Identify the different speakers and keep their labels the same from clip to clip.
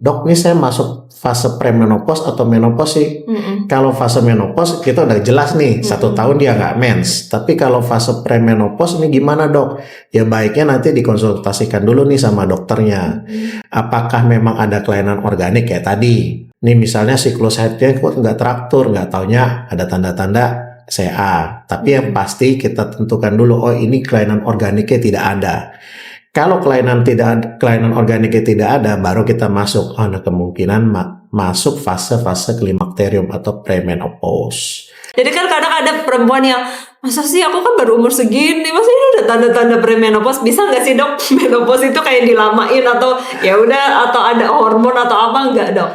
Speaker 1: dok nih saya masuk fase premenopause atau menopause sih. Kalau fase menopause kita udah jelas nih 1 tahun dia nggak mens. Tapi kalau fase premenopause ini gimana dok? Ya baiknya nanti dikonsultasikan dulu nih sama dokternya. Apakah memang ada kelainan organik kayak tadi? Nih misalnya siklus haidnya kok nggak teratur, nggak taunya ada tanda-tanda CA. Tapi yang pasti kita tentukan dulu, oh ini kelainan organiknya tidak ada. Kalau kelainan organiknya tidak ada, baru kita masuk. Ada kemungkinan masuk fase-fase klimakterium atau premenopause.
Speaker 2: Jadi kan kadang ada perempuan yang, masa sih aku kan baru umur segini, masa ini udah tanda-tanda premenopause? Bisa nggak sih dok, menopause itu kayak dilamain atau ya udah, atau ada hormon atau apa nggak dok?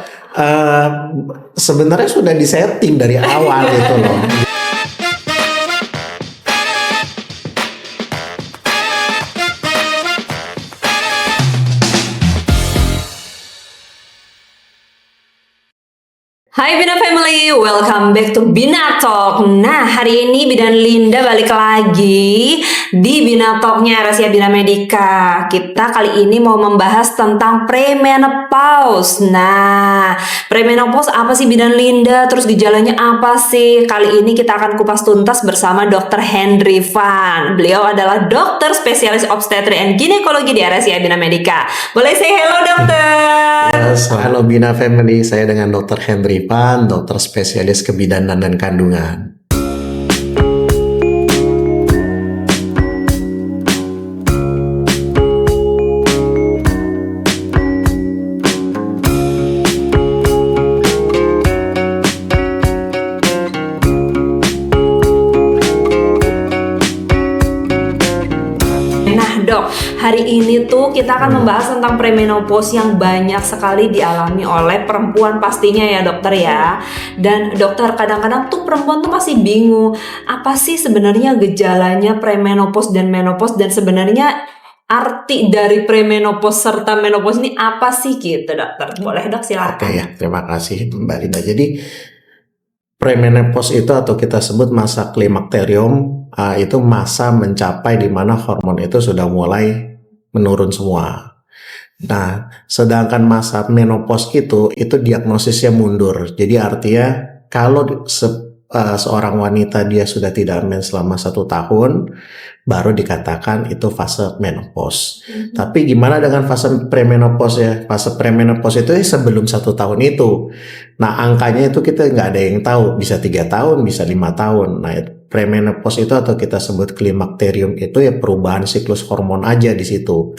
Speaker 1: Sebenarnya sudah disetting dari awal gitu loh.
Speaker 2: Hai Bina Family, welcome back to Bina Talk. Nah, hari ini Bidan Linda balik lagi di Bina Talknya Rahasia Bina Medika. Kita kali ini mau membahas tentang premenopause. Nah, premenopause apa sih Bidan Linda? Terus gejalanya apa sih? Kali ini kita akan kupas tuntas bersama Dr. Henry Van. Beliau adalah dokter spesialis obstetri and ginekologi di Rahasia Bina Medika. Boleh say hello dokter?
Speaker 1: Yes, halo Bina Family, saya dengan Dr. Henry Van, dokter spesialis kebidanan dan kandungan.
Speaker 2: Hari ini tuh kita akan membahas tentang premenopause yang banyak sekali dialami oleh perempuan pastinya ya dokter ya. Dan dokter, kadang-kadang tuh perempuan tuh masih bingung apa sih sebenarnya gejalanya premenopause dan menopause, dan sebenarnya arti dari premenopause serta menopause ini apa sih gitu dokter? Boleh dok, silakan.
Speaker 1: Oke ya, terima kasih Mbak Linda. Jadi premenopause itu atau kita sebut masa klimakterium, itu masa mencapai di mana hormon itu sudah mulai menurun semua. Nah, sedangkan masa menopause itu diagnosisnya mundur. Jadi artinya kalau seorang wanita dia sudah tidak mens selama 1 tahun, baru dikatakan itu fase menopause. Tapi gimana dengan fase premenopause ya? Fase premenopause itu sebelum 1 tahun itu. Nah, angkanya itu kita nggak ada yang tahu. Bisa 3 tahun, bisa 5 tahun. Nah, premenopause itu atau kita sebut klimakterium itu ya perubahan siklus hormon aja di situ.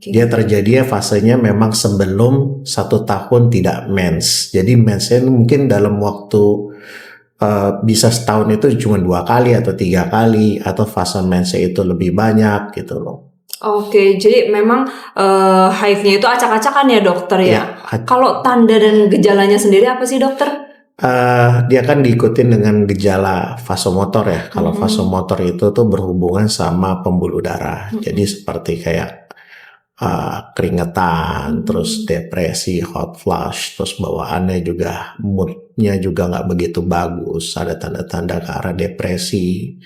Speaker 1: Dia terjadi ya fasenya memang sebelum 1 tahun tidak mens. Jadi mensnya mungkin dalam waktu bisa setahun itu cuma 2 kali atau 3 kali, atau fase mensnya itu lebih banyak gitu loh.
Speaker 2: Oke, jadi memang haidnya itu acak-acakan ya dokter ya. Kalau tanda dan gejalanya sendiri apa sih dokter?
Speaker 1: Dia kan diikutin dengan gejala vasomotor ya. Kalau vasomotor itu tuh berhubungan sama pembuluh darah. Jadi seperti kayak keringetan, terus depresi, hot flush, terus bawaannya juga moodnya juga nggak begitu bagus. Ada tanda-tanda ke arah depresi.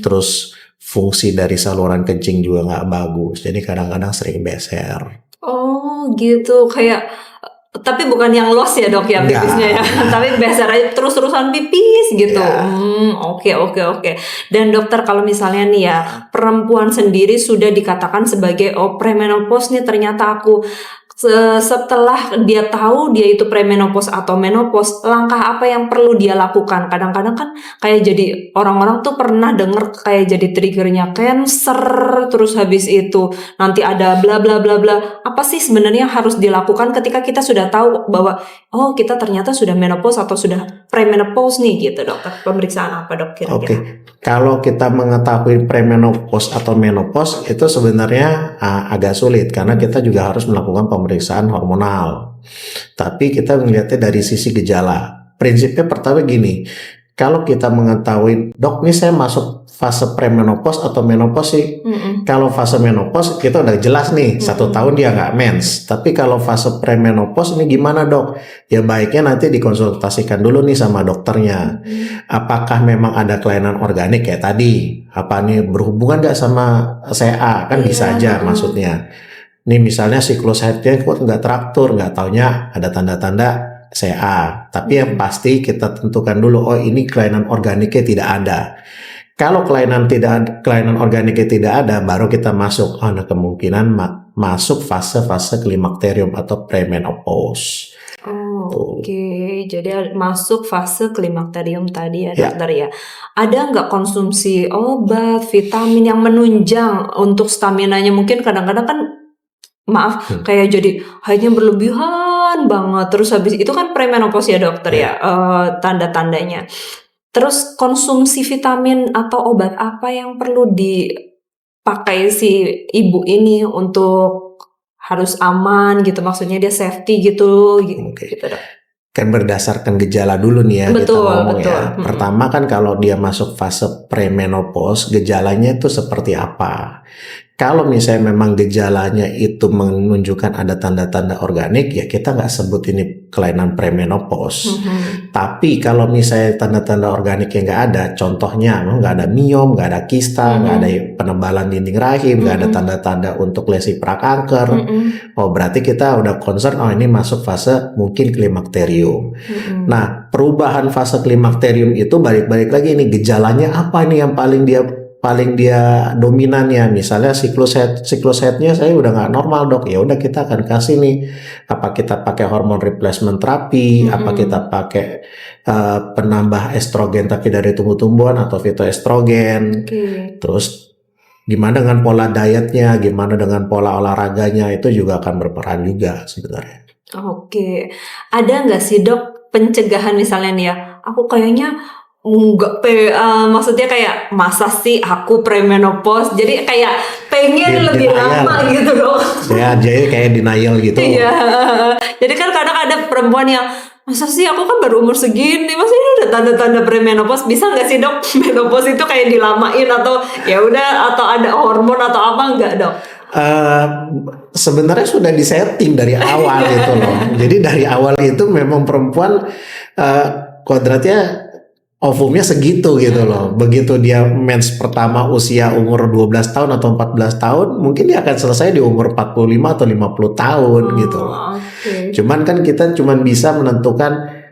Speaker 1: Terus fungsi dari saluran kencing juga nggak bagus. Jadi kadang-kadang sering beser.
Speaker 2: Oh gitu, kayak tapi bukan yang los ya dok ya pipisnya ya, tapi beser aja terus-terusan pipis gitu. Oke. Dan dokter, kalau misalnya nih ya perempuan sendiri sudah dikatakan sebagai premenopause nih, ternyata aku setelah dia tahu dia itu premenopause atau menopause, langkah apa yang perlu dia lakukan? Kadang-kadang kan kayak jadi orang-orang tuh pernah denger kayak jadi triggernya cancer, terus habis itu nanti ada bla bla bla bla. Apa sih sebenarnya yang harus dilakukan ketika kita sudah tahu bahwa oh kita ternyata sudah menopause atau sudah premenopause nih gitu dokter? Pemeriksaan apa dok kira-kira?
Speaker 1: Oke. Kalau kita mengetahui premenopause atau menopause itu sebenarnya agak sulit, karena kita juga harus melakukan pemeriksaan hormonal. Tapi kita melihatnya dari sisi gejala. Prinsipnya pertama gini, kalau kita mengetahui, dok nih saya masuk fase premenopause atau menopause sih. Kalau fase menopause kita udah jelas nih 1 tahun dia nggak mens. Tapi kalau fase premenopause ini gimana dok? Ya baiknya nanti dikonsultasikan dulu nih sama dokternya. Apakah memang ada kelainan organik kayak tadi? Apa nih berhubungan nggak sama CA? Kan bisa aja maksudnya. Nih misalnya siklus headnya kok nggak teratur, nggak taunya ada tanda-tanda CA. Tapi yang pasti kita tentukan dulu, oh ini kelainan organiknya tidak ada. Kalau kelainan organiknya tidak ada, baru kita masuk. Oh, nah kemungkinan masuk fase-fase klimakterium atau premenopause.
Speaker 2: Oke, jadi masuk fase klimakterium tadi ya dokter ya. Ada nggak konsumsi obat, vitamin yang menunjang untuk staminanya? Mungkin kadang-kadang kan kayak jadi haidnya berlebihan banget. Terus habis itu kan premenopause ya dokter ya, tanda-tandanya. Terus konsumsi vitamin atau obat apa yang perlu dipakai si ibu ini untuk harus aman gitu, maksudnya dia safety gitu dok.
Speaker 1: Kan berdasarkan gejala dulu nih ya,
Speaker 2: Betul,
Speaker 1: kita ngomong
Speaker 2: betul.
Speaker 1: ya. Pertama kan kalau dia masuk fase premenopause, gejalanya itu seperti apa? Kalau misalnya memang gejalanya itu menunjukkan ada tanda-tanda organik, ya kita nggak sebut ini kelainan premenopause. Tapi kalau misalnya tanda-tanda organiknya nggak ada, contohnya nggak ada miom, nggak ada kista, nggak ada penebalan dinding rahim, nggak ada tanda-tanda untuk lesi prakanker, oh berarti kita udah concern, oh ini masuk fase mungkin klimakterium. Nah, perubahan fase klimakterium itu balik-balik lagi nih, gejalanya apa nih yang paling dia dominannya. Misalnya siklus headnya saya udah nggak normal dok, ya udah kita akan kasih nih, apa kita pakai hormon replacement terapi, apa kita pakai penambah estrogen tapi dari tumbuh-tumbuhan atau fitoestrogen. Terus gimana dengan pola dietnya, gimana dengan pola olahraganya, itu juga akan berperan juga sebenarnya.
Speaker 2: Oke, ada nggak sih dok pencegahan misalnya nih ya, aku kayaknya maksudnya kayak masa sih aku premenopause, jadi kayak pengen lebih lama gitu dong.
Speaker 1: Ya, jadi kayak denial gitu.
Speaker 2: Iya, jadi kan kadang ada perempuan yang masa sih aku kan baru umur segini, masa ini udah tanda-tanda premenopause, bisa nggak sih dok menopause itu kayak dilamain atau ya udah, atau ada hormon atau apa nggak dok?
Speaker 1: Sebenarnya sudah disetting dari awal gitu loh. Jadi dari awal itu memang perempuan kodratnya ovumnya segitu gitu loh. Begitu dia mens pertama usia umur 12 tahun atau 14 tahun, mungkin dia akan selesai di umur 45 atau 50 tahun gitu loh. Cuman kan kita bisa menentukan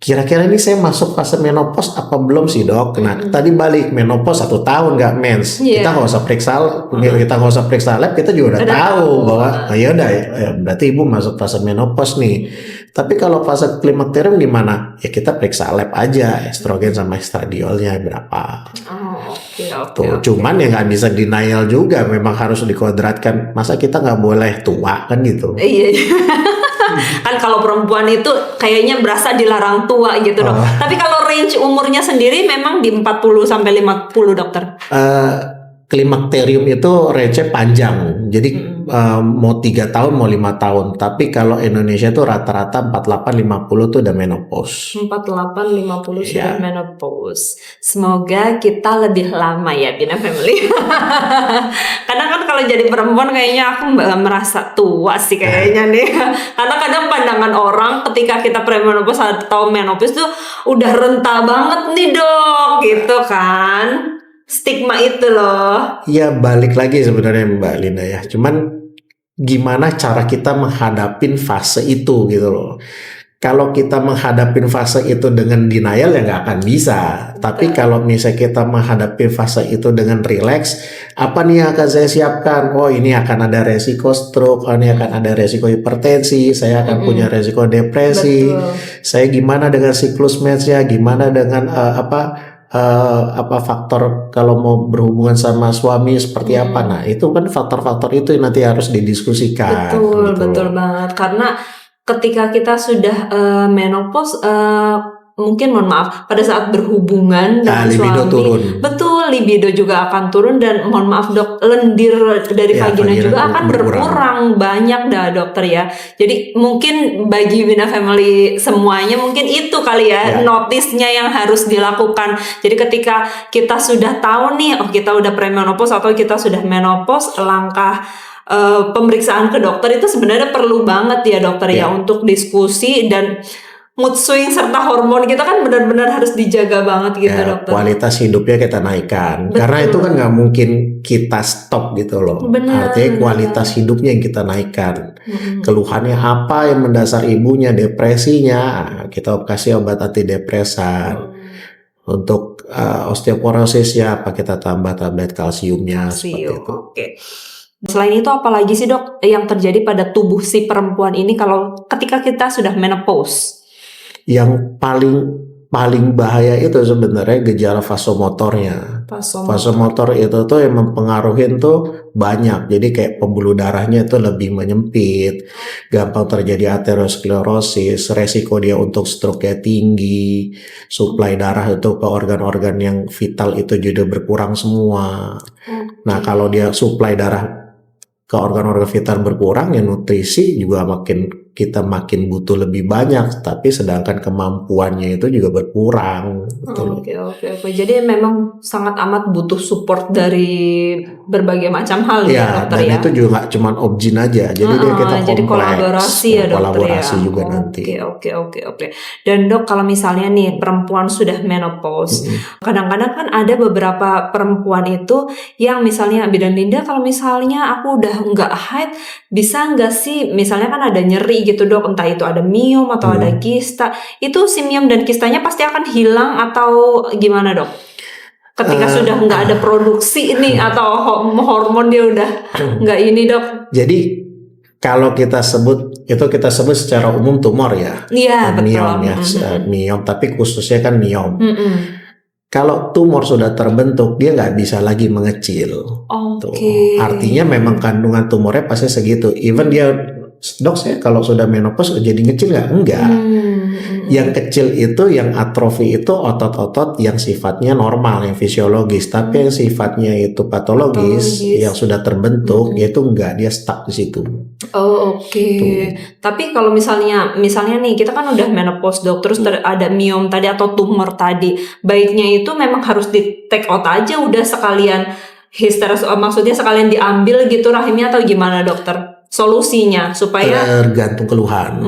Speaker 1: kira-kira ini saya masuk fase menopause apa belum sih dok? Nah tadi balik menopause 1 tahun nggak mens, kita nggak usah periksa lab, kita juga udah tahu bahwa ya udah ya, berarti ibu masuk fase menopause nih. Tapi kalau fase klimakterium gimana? Ya kita periksa lab aja, estrogen sama estradiolnya berapa. Cuman ya nggak bisa denial juga, memang harus dikodratkan. Masa kita nggak boleh tua kan gitu?
Speaker 2: Iya. Kan kalau perempuan itu kayaknya berasa dilarang tua gitu dok. Tapi kalau range umurnya sendiri memang di 40 sampai 50 dokter.
Speaker 1: Klimakterium itu range-nya panjang. Jadi mau 3 tahun mau 5 tahun. Tapi kalau Indonesia tuh rata-rata 48-50 tuh udah menopause.
Speaker 2: 48-50 sudah menopause. Semoga kita lebih lama ya Bina Family. Kadang kan kalau jadi perempuan kayaknya aku merasa tua sih kayaknya nih. Karena kadang pandangan orang ketika kita premenopause atau menopause tuh udah renta banget nih dok, gitu kan. Stigma itu loh.
Speaker 1: Ya balik lagi sebenarnya Mbak Linda ya. Cuman gimana cara kita menghadapin fase itu gitu loh. Kalau kita menghadapin fase itu dengan denial ya nggak akan bisa. Tapi kalau misalnya kita menghadapi fase itu dengan relax, apa nih yang akan saya siapkan? Oh ini akan ada resiko stroke, oh ini akan ada resiko hipertensi, saya akan punya resiko depresi. Saya gimana dengan siklus mensnya, gimana dengan apa faktor kalau mau berhubungan sama suami seperti apa. Nah itu kan faktor-faktor itu yang nanti harus didiskusikan.
Speaker 2: Betul banget, karena ketika kita sudah menopause, mungkin mohon maaf pada saat berhubungan dengan
Speaker 1: libido
Speaker 2: suami
Speaker 1: turun.
Speaker 2: Betul, libido juga akan turun, dan mohon maaf dok, lendir dari vagina juga akan berkurang banyak dah dokter ya. Jadi mungkin bagi Bina Family semuanya mungkin itu kali ya notisnya yang harus dilakukan. Jadi ketika kita sudah tahu nih, oh kita udah premenopause atau kita sudah menopause, langkah pemeriksaan ke dokter itu sebenarnya perlu banget ya dokter ya, untuk diskusi dan mood swing serta hormon kita kan benar-benar harus dijaga banget gitu dokter.
Speaker 1: Kualitas hidupnya kita naikkan. Karena itu kan nggak mungkin kita stop gitu loh.
Speaker 2: Benar,
Speaker 1: Artinya kualitas hidupnya yang kita naikkan. Keluhannya apa yang mendasar ibunya, depresinya, kita kasih obat antidepresan. Untuk osteoporosis ya apa kita tambah tablet kalsiumnya seperti itu.
Speaker 2: Oke. Selain itu apalagi sih dok yang terjadi pada tubuh si perempuan ini kalau ketika kita sudah menopause?
Speaker 1: Yang paling bahaya itu sebenarnya gejala vasomotornya. Vasomotor itu tuh yang mempengaruhi tuh banyak. Jadi kayak pembuluh darahnya itu lebih menyempit, gampang terjadi aterosklerosis, resiko dia untuk stroke-nya tinggi, suplai darah itu ke organ-organ yang vital itu juga berkurang semua. Nah, kalau dia suplai darah ke organ-organ vital berkurang, ya nutrisi juga kita makin butuh lebih banyak, tapi sedangkan kemampuannya itu juga berkurang.
Speaker 2: Oke. Jadi memang sangat amat butuh support dari berbagai macam hal ya dokter
Speaker 1: dan
Speaker 2: ya.
Speaker 1: itu juga nggak cuma objin aja, jadi kita
Speaker 2: jadi kolaborasi ya dokter
Speaker 1: kolaborasi
Speaker 2: ya.
Speaker 1: juga nanti.
Speaker 2: Oke. Dan dok kalau misalnya nih perempuan sudah menopause, kadang-kadang kan ada beberapa perempuan itu yang misalnya Bidan Linda kalau misalnya aku udah nggak haid, bisa nggak sih misalnya kan ada nyeri gitu dok, entah itu ada miom atau ada kista, itu si miom dan kistanya pasti akan hilang atau gimana dok? Ketika sudah nggak ada produksi ini atau hormon dia udah nggak ini dok?
Speaker 1: Jadi kalau kita sebut secara umum tumor ya,
Speaker 2: iya betul.
Speaker 1: Miom ya, miom, tapi khususnya kan miom. Kalau tumor sudah terbentuk, dia nggak bisa lagi mengecil. Artinya memang kandungan tumornya pasti segitu. Even dia, dok saya kalau sudah menopause jadi ngecil nggak? Enggak. Yang kecil itu, yang atrofi itu otot-otot yang sifatnya normal, yang fisiologis. Tapi yang sifatnya itu patologis, yang sudah terbentuk, yaitu enggak, dia stuck di situ.
Speaker 2: Tapi kalau misalnya nih kita kan udah menopause dok, terus ada miom tadi atau tumor tadi, baiknya itu memang harus di take out aja udah sekalian maksudnya sekalian diambil gitu rahimnya atau gimana dokter? Solusinya supaya
Speaker 1: tergantung keluhan.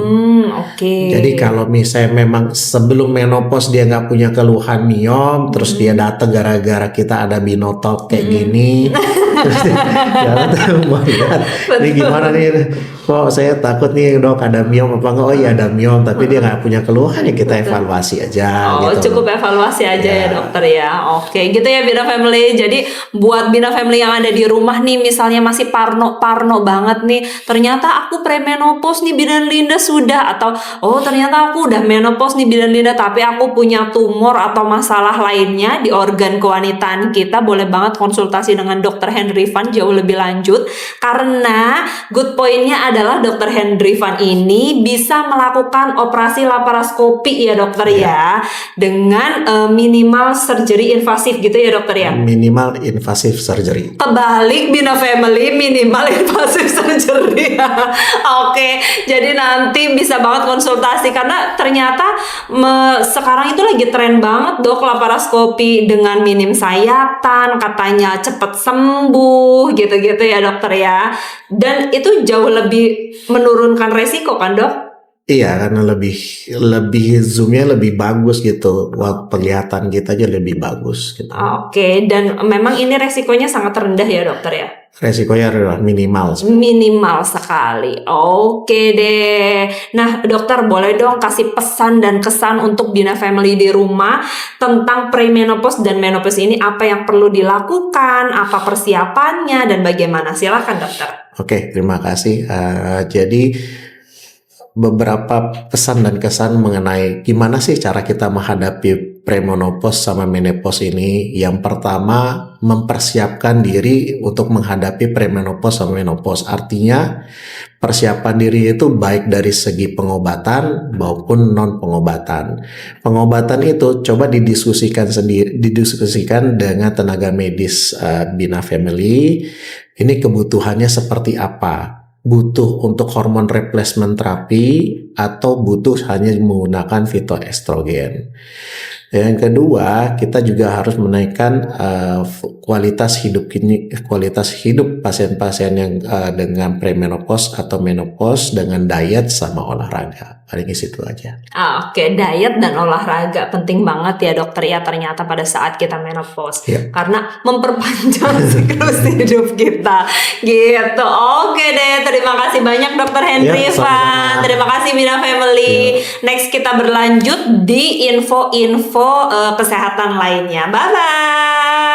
Speaker 1: Jadi kalau misalnya memang sebelum menopause dia nggak punya keluhan miom, terus dia datang gara-gara kita ada binotok kayak gini, terus dia mau lihat ini gimana nih, kok saya takut nih dok ada miom apa enggak? Oh iya ada miom, tapi dia nggak punya keluhan, ya kita evaluasi aja. Gitu.
Speaker 2: Cukup evaluasi aja ya dokter ya. Oke, gitu ya Bina Family. Jadi buat Bina Family yang ada di rumah nih, misalnya masih parno banget nih, ternyata aku premenopause nih Bidan Linda sudah, atau ternyata aku udah menopause nih Bidan Linda tapi aku punya tumor atau masalah lainnya di organ kewanitaan kita, boleh banget konsultasi dengan Dr. Henry Van jauh lebih lanjut, karena good pointnya adalah Dr. Henry Van ini bisa melakukan operasi laparoskopi ya dokter ya, dengan minimal surgery invasif gitu ya dokter ya.
Speaker 1: Minimal invasive surgery.
Speaker 2: Kebalik Bina Family, minimal invasive surgery. Oke, jadi nanti bisa banget konsultasi karena ternyata sekarang itu lagi tren banget dok laparoskopi dengan minim sayatan, katanya cepet sembuh gitu-gitu ya dokter ya. Dan itu jauh lebih menurunkan resiko kan dok?
Speaker 1: Iya, karena lebih zoomnya lebih bagus gitu, penglihatan kita aja lebih bagus gitu.
Speaker 2: Oke, dan memang ini resikonya sangat rendah ya dokter ya?
Speaker 1: Resikonya adalah minimal
Speaker 2: sekali. Oke deh. Nah dokter boleh dong kasih pesan dan kesan untuk Bina Family di rumah tentang premenopause dan menopause ini, apa yang perlu dilakukan, apa persiapannya dan bagaimana? Silakan dokter.
Speaker 1: Oke, terima kasih. Jadi beberapa pesan dan kesan mengenai gimana sih cara kita menghadapi premenopause sama menopause ini. Yang pertama, mempersiapkan diri untuk menghadapi premenopause sama menopause. Artinya persiapan diri itu baik dari segi pengobatan maupun non pengobatan. Pengobatan itu coba didiskusikan dengan tenaga medis Bina Family. Ini kebutuhannya seperti apa? Butuh untuk hormon replacement terapi atau butuh hanya menggunakan fitoestrogen. Yang kedua, kita juga harus menaikkan kualitas hidup pasien-pasien yang dengan premenopause atau menopause dengan diet sama olahraga. Paling situ aja.
Speaker 2: Oke, diet dan olahraga penting banget ya dokter ya ternyata pada saat kita menopause.
Speaker 1: Iya.
Speaker 2: Karena memperpanjang siklus hidup kita. Gitu. Oke deh, terima kasih banyak Dokter Henry
Speaker 1: Iya,
Speaker 2: Van.
Speaker 1: sama-sama.
Speaker 2: Terima kasih Mina Family. Next kita berlanjut di info-info kesehatan lainnya. Bye bye.